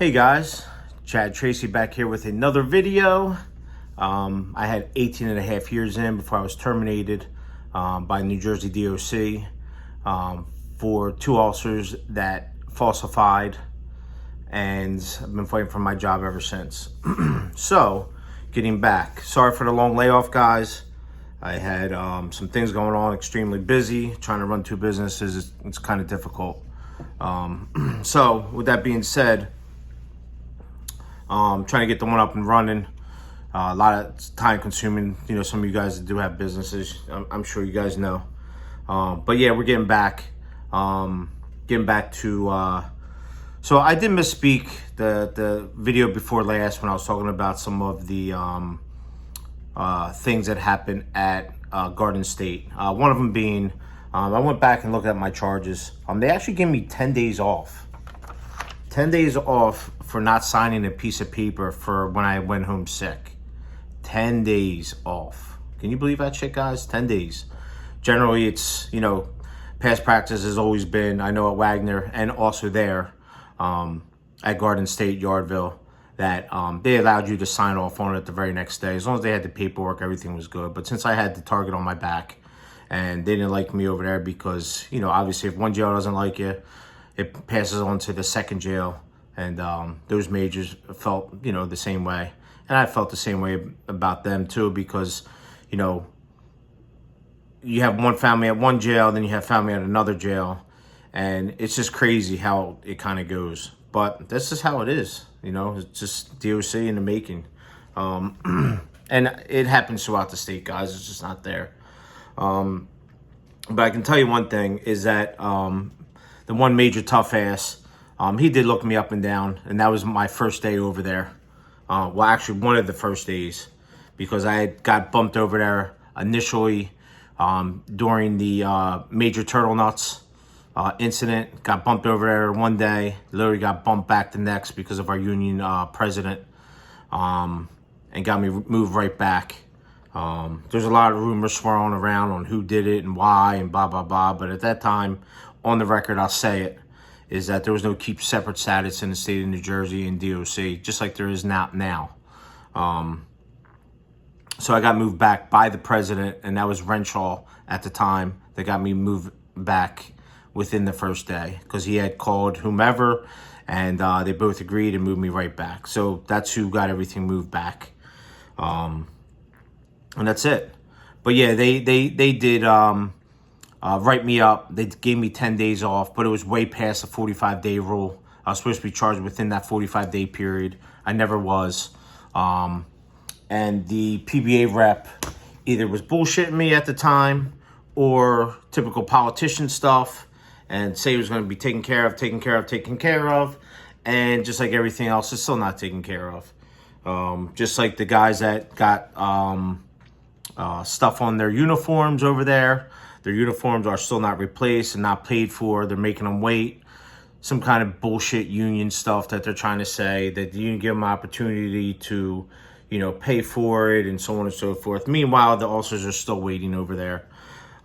Hey guys, Chad Tracy back here with another video. I had 18 and a half years in before I was terminated by New Jersey DOC for 2 officers that falsified, and I've been fighting for my job ever since. So, getting back. Sorry for the long layoff, guys. I had some things going on, extremely busy. Trying to run 2 businesses, it's kind of difficult. So, with that being said, trying to get the one up and running. A lot of time consuming. You know, some of you guys that do have businesses, I'm sure you guys know. But yeah, we're getting back. Getting back to. So I did misspeak the video before last when I was talking about some of the things that happened at Garden State. One of them being, I went back and looked at my charges. They actually gave me 10 days off. 10 days off for not signing a piece of paper for when I went home sick. 10 days off. Can you believe that shit, guys? 10 days. Generally, it's, you know, past practice has always been, I know at Wagner and also there at Garden State, Yardville, that they allowed you to sign off on it the very next day. As long as they had the paperwork, everything was good. But since I had the target on my back and they didn't like me over there because, you know, obviously if one jail doesn't like you, it passes on to the second jail, and those majors felt, you know, the same way. And I felt the same way about them too, because, you know, you have one family at one jail, then you have family at another jail, and it's just crazy how it kind of goes. But that's just how it is, you know. It's just DOC in the making. And it happens throughout the state, guys. It's just not there. But I can tell you one thing is that the one major tough ass, he did look me up and down, and that was my first day over there. Well, actually, one of the first days, because I had got bumped over there initially during the Major Turtle Nuts incident. Got bumped over there one day, literally got bumped back the next because of our union president, and got me moved right back. There's a lot of rumors swirling around on who did it and why and blah, blah, blah. But at that time, on the record, I'll say it, is that there was no keep separate status in the state of New Jersey and DOC, just like there is now. So I got moved back by the president, and that was Renshaw at the time that got me moved back within the first day, because he had called whomever, and they both agreed and moved me right back. So that's who got everything moved back. And that's it. But yeah, they did write me up. They gave me 10 days off, but it was way past the 45-day rule. I was supposed to be charged within that 45-day period. I never was. And the PBA rep either was bullshitting me at the time or typical politician stuff and say it was going to be taken care of. And just like everything else, it's still not taken care of. Just like the guys that got stuff on their uniforms over there. Their uniforms are still not replaced and not paid for. They're making them wait. Some kind of bullshit union stuff that they're trying to say, that you give them an opportunity to, you know, pay for it and so on and so forth. Meanwhile, the officers are still waiting over there.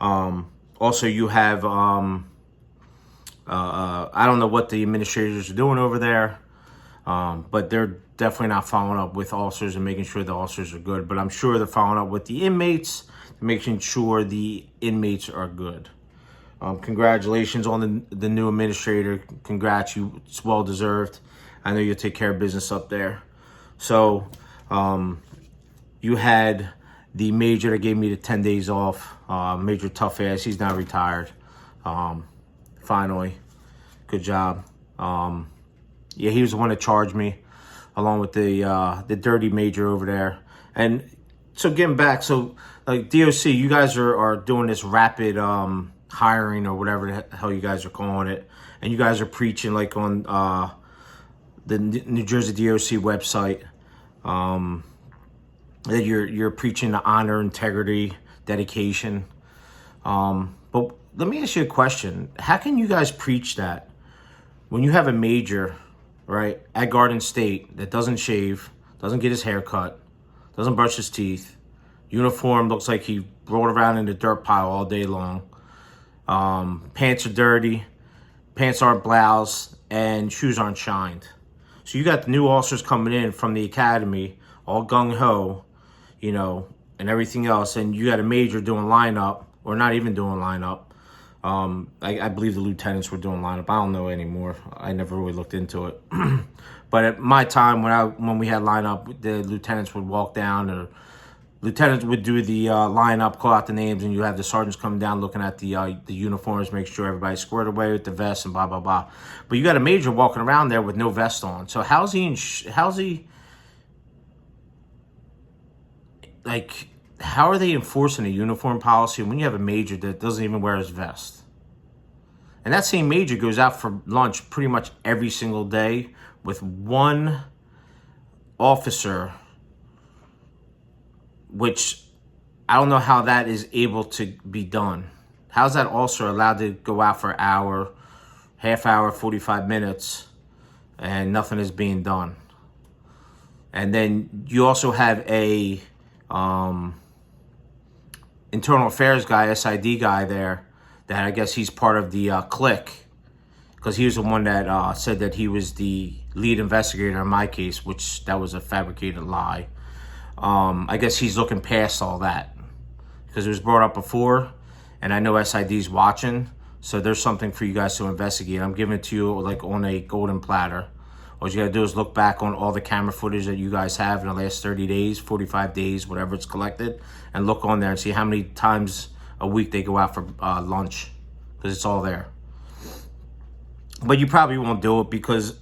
Also, you have, I don't know what the administrators are doing over there, but they're definitely not following up with officers and making sure the officers are good. But I'm sure they're following up with the inmates, making sure the inmates are good. Congratulations on the new administrator. Congrats, it's well deserved. I know you'll take care of business up there. So you had the major that gave me the 10 days off. Major tough ass. He's now retired. Finally, good job. Yeah, he was the one that charged me, along with the dirty major over there. And so getting back, so like DOC, you guys are doing this rapid hiring or whatever the hell you guys are calling it, and you guys are preaching like on the New Jersey DOC website that you're preaching the honor, integrity, dedication. But let me ask you a question: how can you guys preach that when you have a major, right, at Garden State that doesn't shave, doesn't get his hair cut, doesn't brush his teeth, uniform looks like he rolled around in the dirt pile all day long, pants are dirty, pants aren't bloused, and shoes aren't shined? So you got the new officers coming in from the academy, all gung-ho, you know, and everything else. And you got a major doing lineup, or not even doing lineup. I believe the lieutenants were doing lineup. I don't know anymore. I never really looked into it. But at my time, when we had lineup, the lieutenants would walk down, or lieutenants would do the lineup, call out the names, and you have the sergeants coming down looking at the uniforms, make sure everybody's squared away with the vest and blah, blah, blah. But you got a major walking around there with no vest on. So how's he, like, how are they enforcing a uniform policy when you have a major that doesn't even wear his vest? And that same major goes out for lunch pretty much every single day with one officer, which I don't know how that is able to be done. How's that officer allowed to go out for an hour, half hour, 45 minutes, and nothing is being done? And then you also have a internal affairs guy, SID guy there, that I guess he's part of the clique, because he was the one that said that he was the lead investigator in my case, which that was a fabricated lie. I guess he's looking past all that, because it was brought up before, and I know SID's watching, so there's something for you guys to investigate. I'm giving it to you like on a golden platter. All you gotta do is look back on all the camera footage that you guys have in the last 30 days, 45 days, whatever it's collected, and look on there and see how many times a week they go out for lunch, because it's all there. But you probably won't do it, because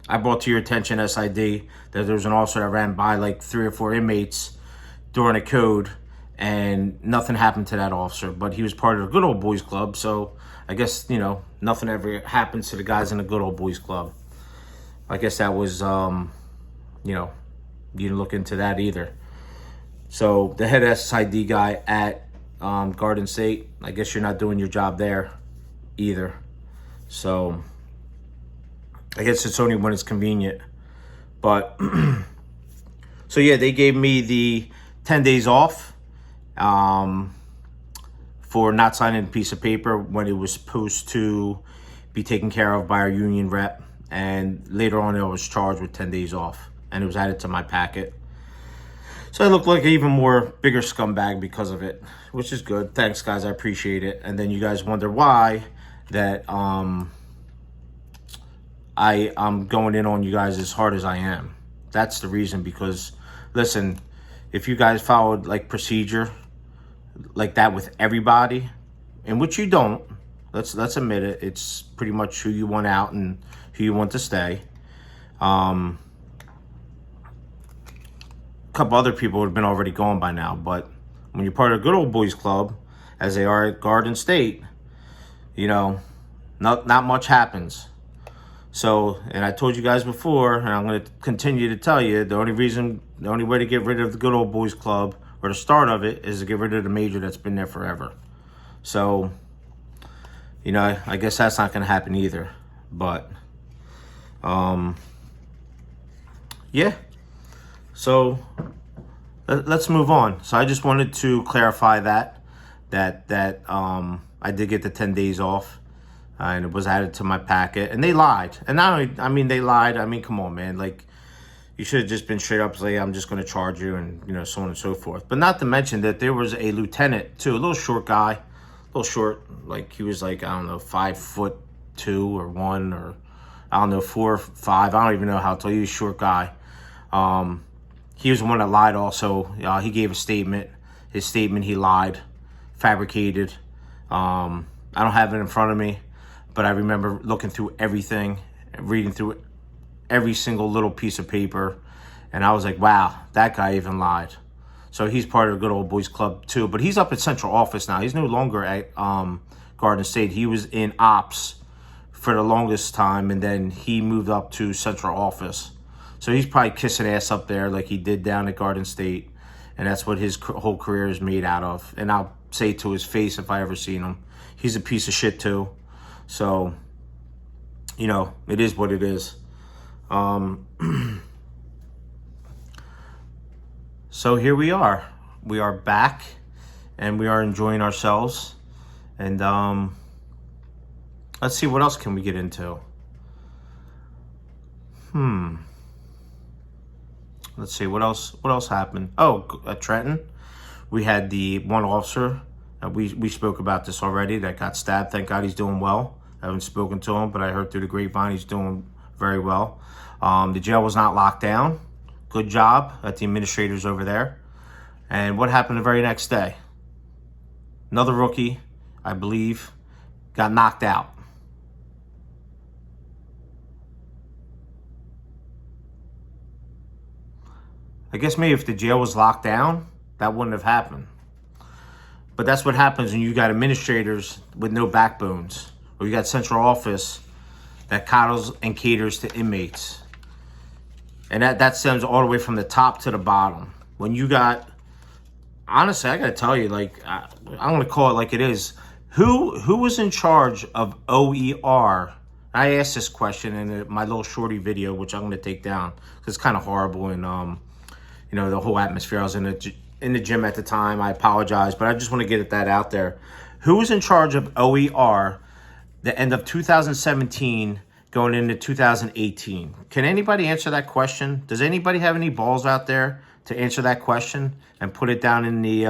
I brought to your attention, SID, that there was an officer that ran by like 3 or 4 inmates during a code, and nothing happened to that officer. But he was part of the good old boys club, so I guess, you know, nothing ever happens to the guys in the good old boys club. I guess that was, you know, you didn't look into that either. So the head SID guy at Garden State, I guess you're not doing your job there either. So I guess it's only when it's convenient. But so yeah, they gave me the 10 days off for not signing a piece of paper when it was supposed to be taken care of by our union rep. And later on, I was charged with 10 days off, and it was added to my packet. So I look like an even more bigger scumbag because of it, which is good. Thanks, guys. I appreciate it. And then you guys wonder why that I'm going in on you guys as hard as I am. That's the reason, because, listen, if you guys followed, like, procedure like that with everybody, and which you don't, let's admit it, it's pretty much who you want out and who you want to stay. A couple other people would have been already gone by now, but when you're part of a good old boys club, as they are at Garden State, you know, not much happens. So, and I told you guys before, and I'm going to continue to tell you, the only way to get rid of the good old boys club, or the start of it, is to get rid of the major that's been there forever. So, you know, I guess that's not going to happen either. But yeah, so let's move on. So I just wanted to clarify that I did get the 10 days off, and it was added to my packet, and they lied. And not only, I mean, they lied. I mean, come on, man. Like, you should have just been straight up, like, I'm just going to charge you, and, you know, so on and so forth. But not to mention that there was a lieutenant too, a little short guy, a little short, like, he was like, I don't know, 5'2" or 1, or I don't know, 4 or 5. I don't even know how tall. He was a short guy. He was the one that lied also. He gave a statement. His statement, he lied, fabricated. I don't have it in front of me, but I remember looking through everything, reading through every single little piece of paper, and I was like, wow, that guy even lied. So he's part of the good old boys club too, but he's up at central office now. He's no longer at Garden State. He was in ops for the longest time, and then he moved up to central office. So he's probably kissing ass up there like he did down at Garden State, and that's what his whole career is made out of. And I'll say to his face, if I ever seen him, he's a piece of shit too. So, you know, it is what it is. So here we are. We are back, and we are enjoying ourselves. And let's see, what else can we get into? Let's see, what else happened? Oh, at Trenton, we had the one officer, we spoke about this already, that got stabbed. Thank God he's doing well. I haven't spoken to him, but I heard through the grapevine he's doing very well. The jail was not locked down. Good job at the administrators over there. And what happened the very next day? Another rookie, I believe, got knocked out. I guess maybe if the jail was locked down, that wouldn't have happened. But that's what happens when you got administrators with no backbones, or you got central office that coddles and caters to inmates. And that stems all the way from the top to the bottom. When you got, honestly, I gotta tell you, like, I'm gonna call it like it is. Who was in charge of OER? I asked this question in my little shorty video, which I'm gonna take down because it's kind of horrible, and you know, the whole atmosphere. I was in the gym at the time. I apologize, but I just want to get that out there. Who was in charge of OER the end of 2017 going into 2018? Can anybody answer that question? Does anybody have any balls out there to answer that question and put it down in the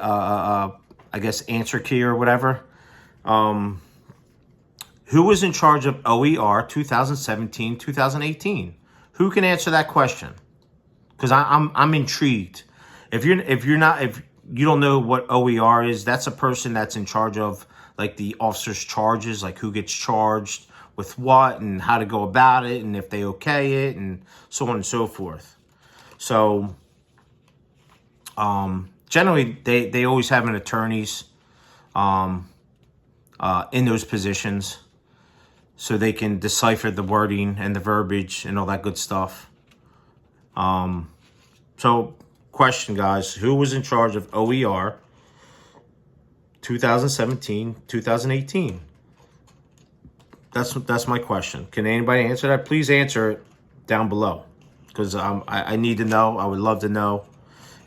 I guess answer key or whatever? Who was in charge of OER 2017, 2018? Who can answer that question? Because I'm intrigued. If you don't know what OER is, that's a person that's in charge of like the officer's charges, like who gets charged with what and how to go about it, and if they okay it, and so on and so forth. So generally they always have an attorneys in those positions, so they can decipher the wording and the verbiage and all that good stuff. So question, guys, who was in charge of OER 2017, 2018? That's my question. Can anybody answer that? Please answer it down below, because I need to know. I would love to know,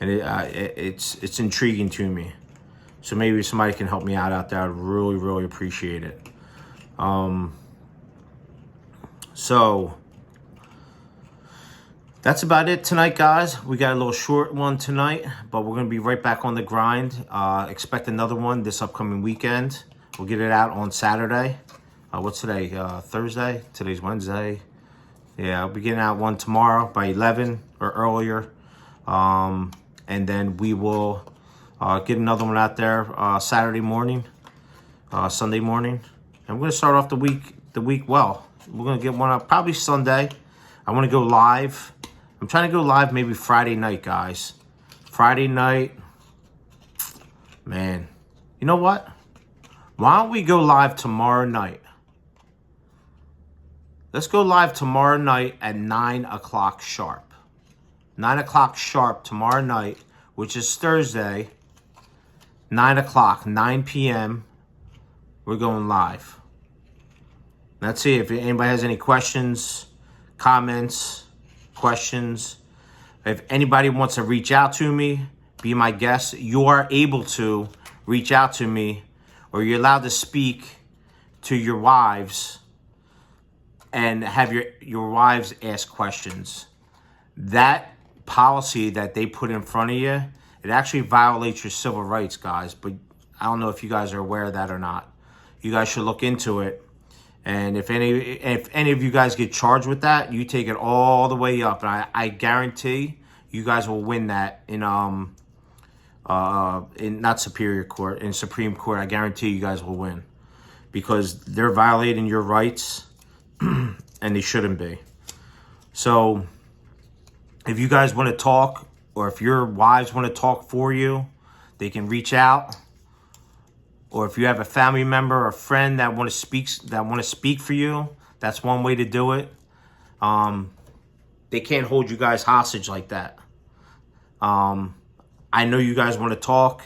and it's intriguing to me. So maybe somebody can help me out there. I'd really, really appreciate it. So that's about it tonight, guys. We got a little short one tonight, but we're going to be right back on the grind. Expect another one this upcoming weekend. We'll get it out on Saturday. What's today? Thursday? Today's Wednesday. Yeah, I'll be getting out one tomorrow by 11 or earlier. And then we will get another one out there Saturday morning, Sunday morning. And we're going to start off the week well. We're going to get one up probably Sunday. I want to go live. I'm trying to go live maybe Friday night, guys. Friday night. Man, you know what? Why don't we go live tomorrow night? Let's go live tomorrow night at 9 o'clock sharp. 9 o'clock sharp tomorrow night, which is Thursday. 9 o'clock, 9 p.m. We're going live. Let's see if anybody has any questions, comments, questions. If anybody wants to reach out to me, be my guest, you are able to reach out to me, or you're allowed to speak to your wives and have your wives ask questions. That policy that they put in front of you, it actually violates your civil rights, guys. But I don't know if you guys are aware of that or not. You guys should look into it. And if any of you guys get charged with that, you take it all the way up. And I guarantee you guys will win that in not Superior Court, in Supreme Court. I guarantee you guys will win, because they're violating your rights and they shouldn't be. So if you guys want to talk, or if your wives want to talk for you, they can reach out. Or if you have a family member or friend that want to speak for you, that's one way to do it. They can't hold you guys hostage like that. I know you guys want to talk.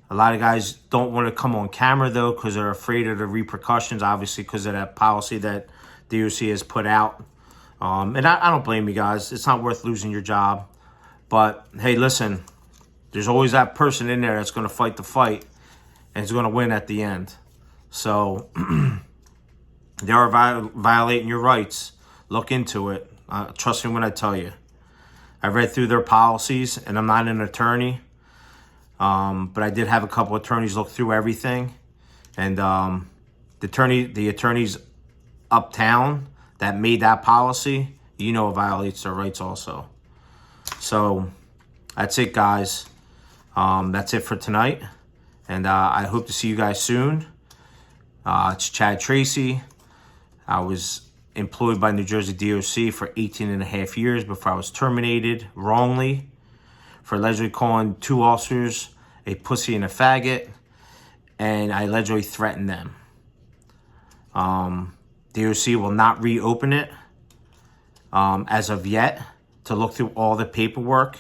A lot of guys don't want to come on camera, though, because they're afraid of the repercussions, obviously, because of that policy that DOC has put out. And I don't blame you guys. It's not worth losing your job. But, hey, listen, there's always that person in there that's going to fight the fight and is going to win at the end. So They are violating your rights. Look into it. Trust me when I tell you. I read through their policies, and I'm not an attorney, but I did have a couple attorneys look through everything. And the attorneys uptown that made that policy, it violates their rights also. So that's it, guys. That's it for tonight. And I hope to see you guys soon. It's Chad Tracy. I was employed by New Jersey DOC for 18 and a half years before I was terminated wrongly for allegedly calling 2 officers a pussy and a faggot, and I allegedly threatened them. DOC will not reopen it as of yet to look through all the paperwork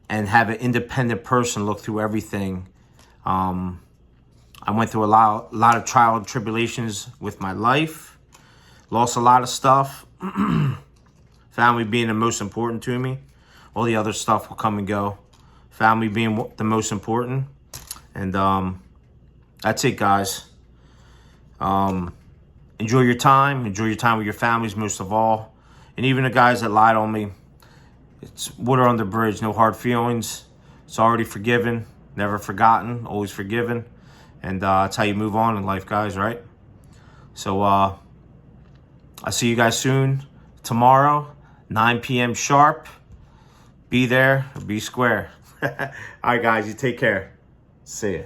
and have an independent person look through everything. I went through a lot of trial and tribulations with my life. Lost a lot of stuff. Family being the most important to me. All the other stuff will come and go. Family being the most important. And that's it, guys. Enjoy your time. Enjoy your time with your families most of all. And even the guys that lied on me. It's water on the bridge. No hard feelings. It's already forgiven. Never forgotten. Always forgiven. And that's how you move on in life, guys, right? So, I'll see you guys soon. Tomorrow, 9 p.m. sharp. Be there or be square. All right, guys, you take care. See ya.